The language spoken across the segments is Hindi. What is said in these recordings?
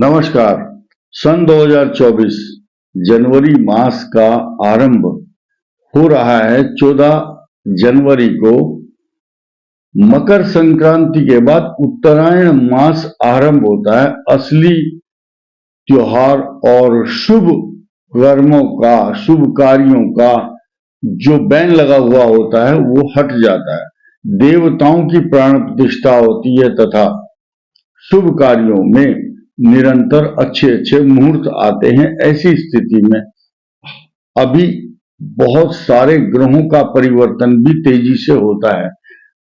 नमस्कार। सन 2024 जनवरी मास का आरंभ हो रहा है। 14 जनवरी को मकर संक्रांति के बाद उत्तरायण मास आरंभ होता है। असली त्योहार और शुभ कर्मों का, शुभ कार्यों का जो बैन लगा हुआ होता है वो हट जाता है। देवताओं की प्राण प्रतिष्ठा होती है तथा शुभ कार्यों में निरंतर अच्छे अच्छे मुहूर्त आते हैं। ऐसी स्थिति में अभी बहुत सारे ग्रहों का परिवर्तन भी तेजी से होता है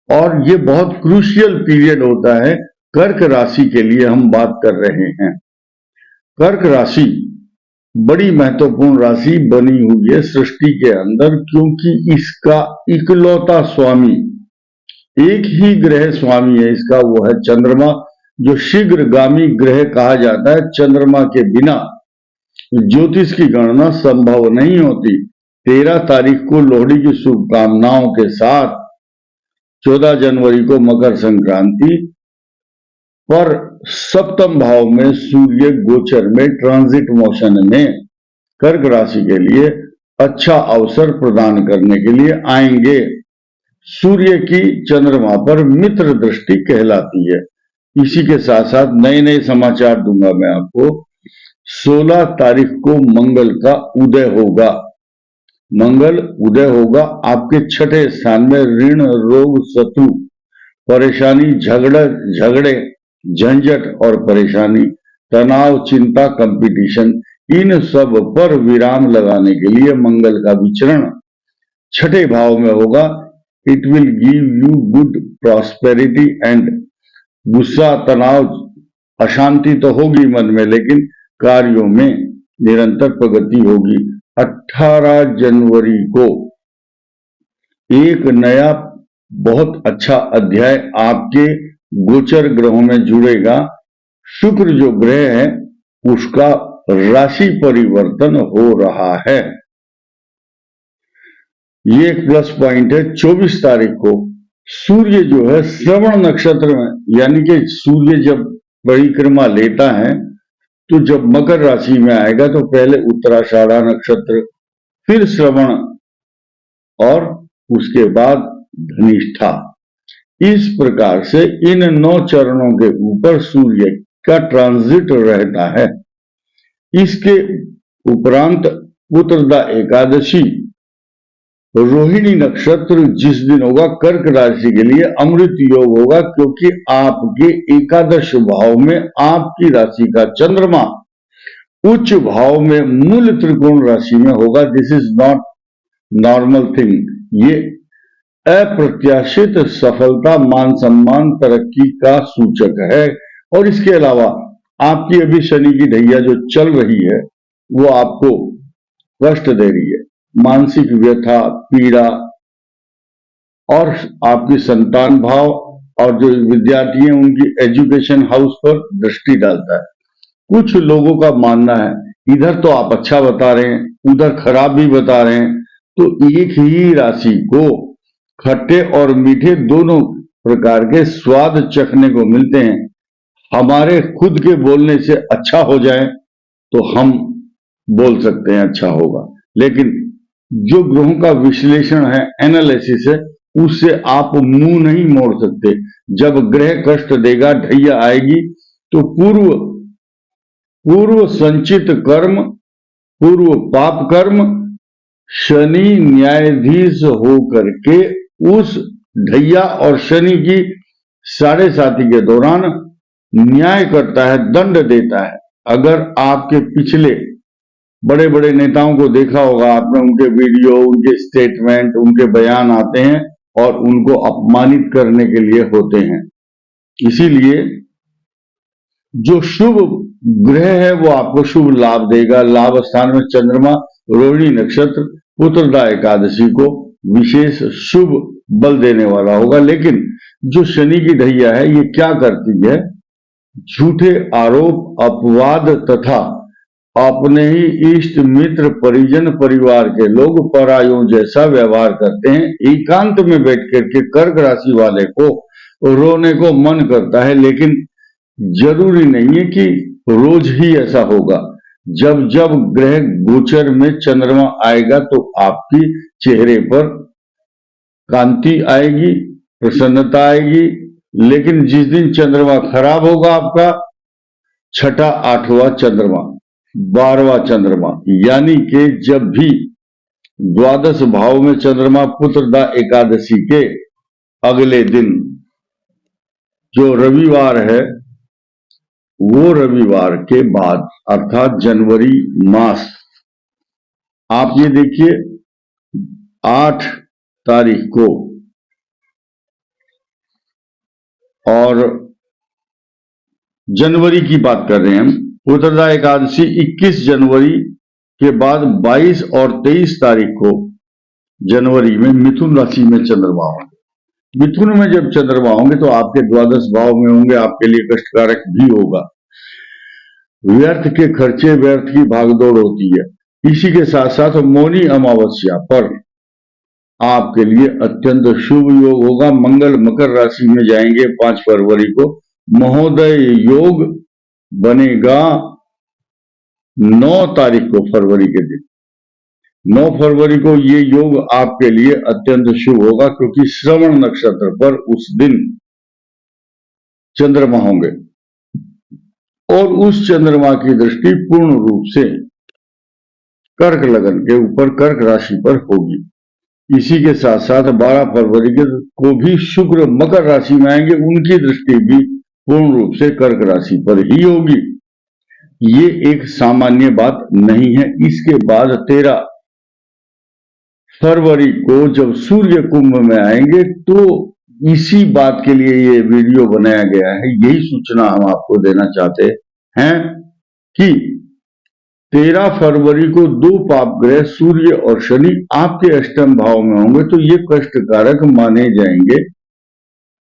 और ये बहुत क्रूशियल पीरियड होता है। कर्क राशि के लिए हम बात कर रहे हैं। कर्क राशि बड़ी महत्वपूर्ण राशि बनी हुई है सृष्टि के अंदर, क्योंकि इसका इकलौता स्वामी, एक ही ग्रह स्वामी है इसका, वो है चंद्रमा, जो शीघ्रगामी ग्रह कहा जाता है। चंद्रमा के बिना ज्योतिष की गणना संभव नहीं होती। 13 तारीख को लोहड़ी की शुभकामनाओं के साथ 14 जनवरी को मकर संक्रांति पर सप्तम भाव में सूर्य गोचर में ट्रांजिट मोशन में कर्क राशि के लिए अच्छा अवसर प्रदान करने के लिए आएंगे। सूर्य की चंद्रमा पर मित्र दृष्टि कहलाती है। इसी के साथ साथ नए नए समाचार दूंगा मैं आपको। 16 तारीख को मंगल का उदय होगा। मंगल उदय होगा आपके 6ठे स्थान में। ऋण, रोग, शत्रु, परेशानी, झगड़े, झंझट और परेशानी, तनाव, चिंता, कंपटीशन, इन सब पर विराम लगाने के लिए मंगल का विचरण 6ठे भाव में होगा। It will give you good prosperity and गुस्सा, तनाव, अशांति तो होगी मन में, लेकिन कार्यों में निरंतर प्रगति होगी। 18 जनवरी को एक नया बहुत अच्छा अध्याय आपके गोचर ग्रहों में जुड़ेगा। शुक्र जो ग्रह है उसका राशि परिवर्तन हो रहा है, ये एक प्लस पॉइंट है। 24 तारीख को सूर्य जो है श्रवण नक्षत्र में, यानी कि सूर्य जब परिक्रमा लेता है तो जब मकर राशि में आएगा तो पहले उत्तराषाढ़ा नक्षत्र, फिर श्रवण और उसके बाद धनिष्ठा। इस प्रकार से इन 9 चरणों के ऊपर सूर्य का ट्रांजिट रहता है। इसके उपरांत उत्तरदा एकादशी, रोहिणी नक्षत्र जिस दिन होगा कर्क राशि के लिए अमृत योग होगा, क्योंकि आपके एकादश भाव में आपकी राशि का चंद्रमा उच्च भाव में मूल त्रिकोण राशि में होगा। This is not normal thing. ये अप्रत्याशित सफलता, मान सम्मान, तरक्की का सूचक है। और इसके अलावा आपकी अभी शनि की ढैया जो चल रही है वो आपको कष्ट दे रही है, मानसिक व्यथा, पीड़ा, और आपकी संतान भाव और जो विद्यार्थी हैं उनकी एजुकेशन हाउस पर दृष्टि डालता है। कुछ लोगों का मानना है इधर तो आप अच्छा बता रहे हैं, उधर खराब भी बता रहे हैं, तो एक ही राशि को खट्टे और मीठे दोनों प्रकार के स्वाद चखने को मिलते हैं। हमारे खुद के बोलने से अच्छा हो जाए तो हम बोल सकते हैं अच्छा होगा, लेकिन जो ग्रहों का विश्लेषण है, एनालिसिस है, उससे आप मुंह नहीं मोड़ सकते। जब ग्रह कष्ट देगा, ढैया आएगी, तो पूर्व संचित कर्म, पूर्व पाप कर्म शनि न्यायाधीश होकर के उस ढैया और शनि की 7.5 के दौरान न्याय करता है, दंड देता है। अगर आपके पिछले बड़े बड़े नेताओं को देखा होगा आपने, उनके वीडियो, उनके स्टेटमेंट, उनके बयान आते हैं और उनको अपमानित करने के लिए होते हैं। इसीलिए जो शुभ ग्रह है वो आपको शुभ लाभ देगा। लाभ स्थान में चंद्रमा, रोहिणी नक्षत्र, उत्तरदा एकादशी को विशेष शुभ बल देने वाला होगा। लेकिन जो शनि की ढैया है ये क्या करती है? झूठे आरोप, अपवाद तथा अपने ही इष्ट मित्र, परिजन, परिवार के लोग परायों जैसा व्यवहार करते हैं। एकांत में बैठ करके कर्क राशि वाले को रोने को मन करता है, लेकिन जरूरी नहीं है कि रोज ही ऐसा होगा। जब जब ग्रह गोचर में चंद्रमा आएगा तो आपकी चेहरे पर कांति आएगी, प्रसन्नता आएगी। लेकिन जिस दिन चंद्रमा खराब होगा आपका, छठा, आठवां चंद्रमा, 12वां चंद्रमा, यानी कि जब भी द्वादश भाव में चंद्रमा पुत्रदा एकादशी के अगले दिन जो रविवार है, वो रविवार के बाद अर्थात जनवरी मास, आप ये देखिए 8 तारीख को और जनवरी की बात कर रहे हैं हम, पुत्रदा एकादशी 21 जनवरी के बाद 22 और 23 तारीख को जनवरी में मिथुन राशि में चंद्रमा होंगे। मिथुन में जब चंद्रमा होंगे तो आपके द्वादश भाव में होंगे, आपके लिए कष्टकारक भी होगा। व्यर्थ के खर्चे, व्यर्थ की भागदौड़ होती है। इसी के साथ साथ मौनी अमावस्या पर आपके लिए अत्यंत शुभ योग होगा। मंगल मकर राशि में जाएंगे 5 फरवरी को। महोदय योग बनेगा 9 तारीख को, फरवरी के दिन 9 फरवरी को ये योग आपके लिए अत्यंत शुभ होगा, क्योंकि श्रवण नक्षत्र पर उस दिन चंद्रमा होंगे और उस चंद्रमा की दृष्टि पूर्ण रूप से कर्क लगन के ऊपर, कर्क राशि पर होगी। इसी के साथ साथ 12 फरवरी को भी शुक्र मकर राशि में आएंगे, उनकी दृष्टि भी पूर्ण रूप से कर्क राशि पर ही होगी। ये एक सामान्य बात नहीं है। इसके बाद 13 फरवरी को जब सूर्य कुंभ में आएंगे, तो इसी बात के लिए ये वीडियो बनाया गया है। यही सूचना हम आपको देना चाहते हैं कि 13 फरवरी को 2 पाप ग्रह सूर्य और शनि आपके अष्टम भाव में होंगे, तो ये कष्टकारक माने जाएंगे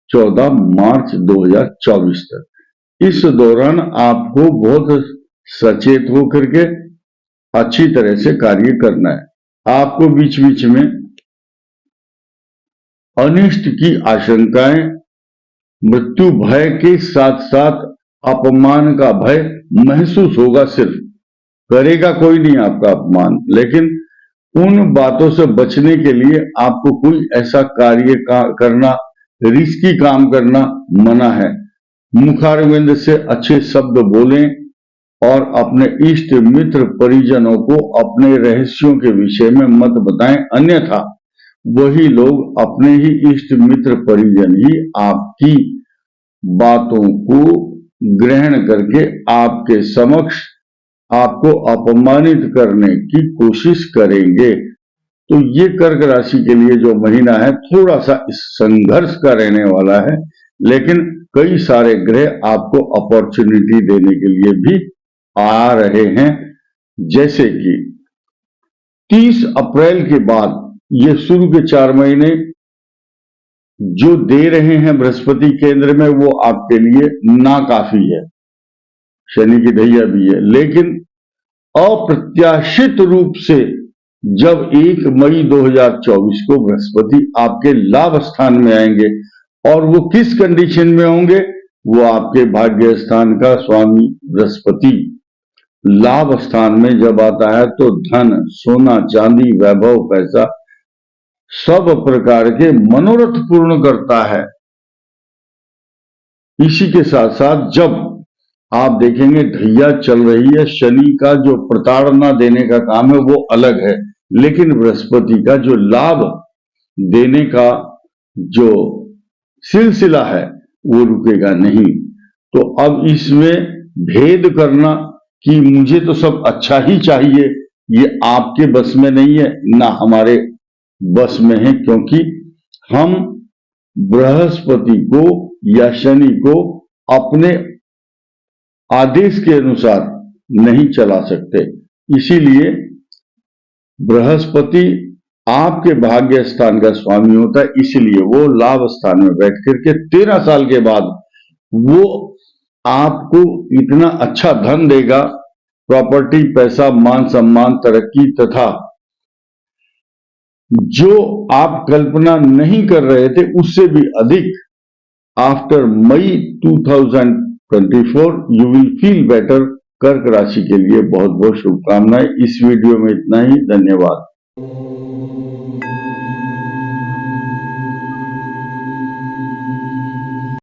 14 मार्च 2024 तक। इस दौरान आपको बहुत सचेत होकर के अच्छी तरह से कार्य करना है। आपको बीच बीच में अनिष्ट की आशंकाएं, मृत्यु भय के साथ साथ अपमान का भय महसूस होगा। सिर्फ करेगा कोई नहीं आपका अपमान, लेकिन उन बातों से बचने के लिए आपको कोई ऐसा कार्य करना, रिस्की काम करना मना है। मुखारविंद से अच्छे शब्द बोलें और अपने इष्ट मित्र परिजनों को अपने रहस्यों के विषय में मत बताएं, अन्यथा वही लोग, अपने ही इष्ट मित्र परिजन ही आपकी बातों को ग्रहण करके आपके समक्ष आपको अपमानित करने की कोशिश करेंगे। तो ये कर्क राशि के लिए जो महीना है थोड़ा सा इस संघर्ष का रहने वाला है, लेकिन कई सारे ग्रह आपको अपॉर्चुनिटी देने के लिए भी आ रहे हैं। जैसे कि 30 अप्रैल के बाद ये शुरू के 4 महीने जो दे रहे हैं बृहस्पति केंद्र में, वो आपके लिए नाकाफी है। शनि की ढैया भी है, लेकिन अप्रत्याशित रूप से जब 1 मई 2024 को बृहस्पति आपके लाभ स्थान में आएंगे, और वो किस कंडीशन में होंगे, वो आपके भाग्य स्थान का स्वामी बृहस्पति लाभ स्थान में जब आता है तो धन, सोना, चांदी, वैभव, पैसा, सब प्रकार के मनोरथ पूर्ण करता है। इसी के साथ साथ जब आप देखेंगे ढैया चल रही है, शनि का जो प्रताड़ना देने का काम है वो अलग है, लेकिन बृहस्पति का जो लाभ देने का जो सिलसिला है वो रुकेगा नहीं। तो अब इसमें भेद करना कि मुझे तो सब अच्छा ही चाहिए, ये आपके बस में नहीं है, ना हमारे बस में है, क्योंकि हम बृहस्पति को या शनि को अपने आदेश के अनुसार नहीं चला सकते। इसीलिए बृहस्पति आपके भाग्य स्थान का स्वामी होता है, इसलिए वो लाभ स्थान में बैठ करके 13 साल के बाद वो आपको इतना अच्छा धन देगा, प्रॉपर्टी, पैसा, मान सम्मान, तरक्की तथा जो आप कल्पना नहीं कर रहे थे उससे भी अधिक after May 24 you will feel better. कर्क राशि के लिए बहुत बहुत शुभकामनाएं। इस वीडियो में इतना ही। धन्यवाद।